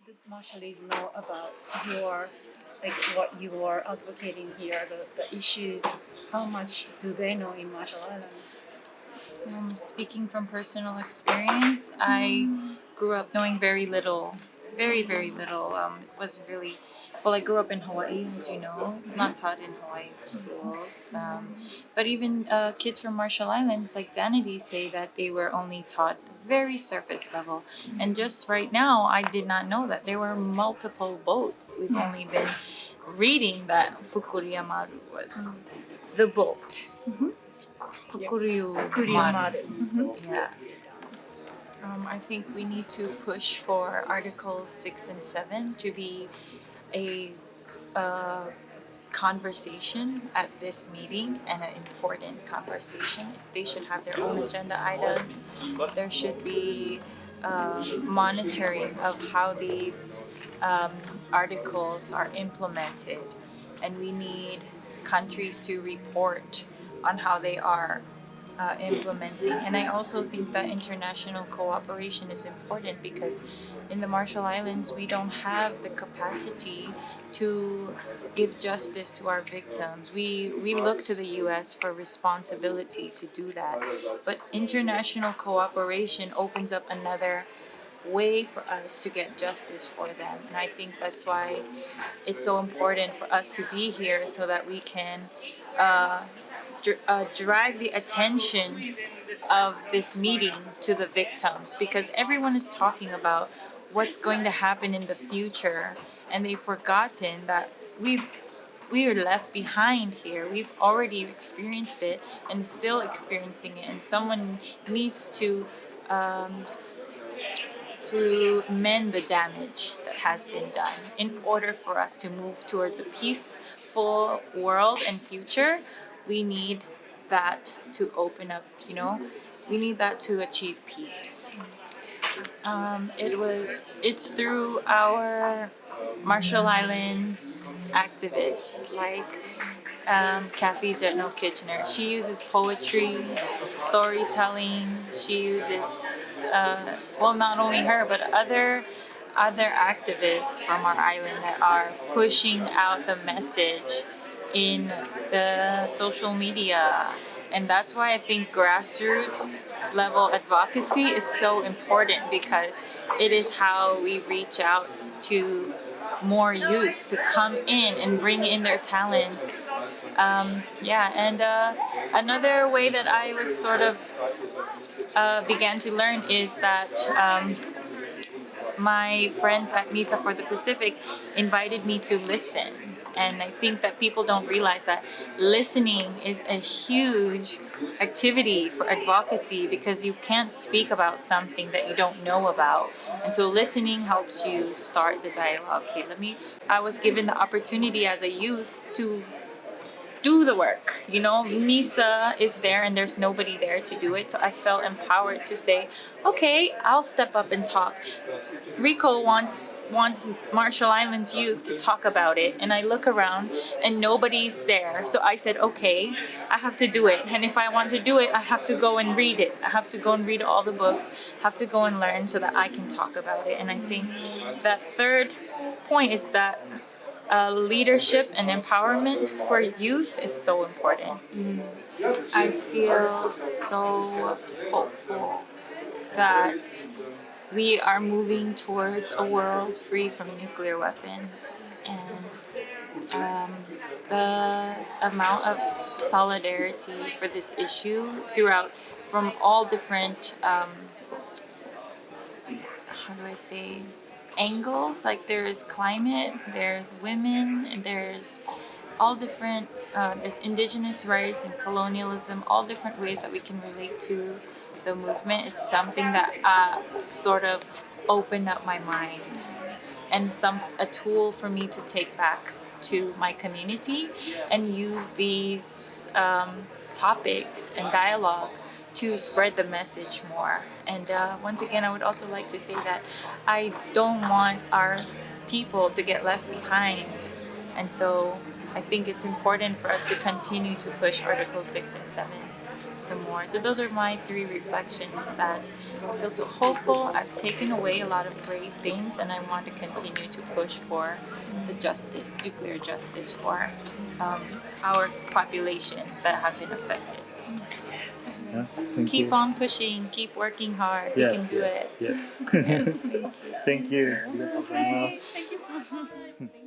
the Marshallese know about your, like what you are advocating here, the issues? How much do they know in Marshall Islands? Speaking from personal experience, I grew up knowing very little, very, very little. It wasn't really, well, I grew up in Hawaii, as you know. It's not taught in Hawaii schools. But even kids from Marshall Islands, like Danity, say that they were only taught very surface level. And just right now, I did not know that there were multiple boats. We've only been reading that福竜丸was the boat.福竜丸. Yeah. I think we need to push for Articles 6 and 7 to be a conversation at this meeting, and an important conversation. They should have their own agenda items. There should be monitoring of how these articles are implemented, and we need countries to report on how they are implementing. And I also think that international cooperation is important, because in the Marshall Islands we don't have the capacity to give justice to our victims. We look to the US for responsibility to do that, but international cooperation opens up another way for us to get justice for them. And I think that's why it's so important for us to be here, so that we can drive the attention of this meeting to the victims, because everyone is talking about what's going to happen in the future, and they've forgotten that we are left behind here. We've already experienced it and still experiencing it, and someone needs to mend the damage that has been done. In order for us to move towards a peaceful world and future, we need that to open up, we need that to achieve peace. It's through our Marshall Islands activists like Kathy Jetno Kitchener. She uses poetry, storytelling. She uses, not only her, but other activists from our island that are pushing out the message in the social media. And that's why I think grassroots level advocacy is so important, because it is how we reach out to more youth to come in and bring in their talents. Another way that I was sort of began to learn is that my friends at Misa for the Pacific invited me to listen. And I think that people don't realize that listening is a huge activity for advocacy, because you can't speak about something that you don't know about. And so listening helps you start the dialogue. I was given the opportunity as a youth to do the work. Misa is there and there's nobody there to do it. So I felt empowered to say, okay, I'll step up and talk. Rico wants Marshall Islands youth to talk about it, and I look around and nobody's there. So I said, okay, I have to do it. And if I want to do it, I have to go and read it. I have to go and read all the books, have to go and learn, so that I can talk about it. And I think that third point is that leadership and empowerment for youth is so important. I feel so hopeful that we are moving towards a world free from nuclear weapons, and the amount of solidarity for this issue from all different angles. Like, there is climate, there's women, and there's all different there's indigenous rights and colonialism, all different ways that we can relate to the movement, is something that sort of opened up my mind, and a tool for me to take back to my community and use these topics and dialogue to spread the message more. And once again, I would also like to say that I don't want our people to get left behind. And so I think it's important for us to continue to push Articles 6 and 7. some more. So those are my 3 reflections that I feel so hopeful. I've taken away a lot of great things, and I want to continue to push for the justice, nuclear justice for our population that have been affected. Yes, Keep on pushing, keep working hard. We can do it. Yes. Thank you. ありがとうございます。Thank you.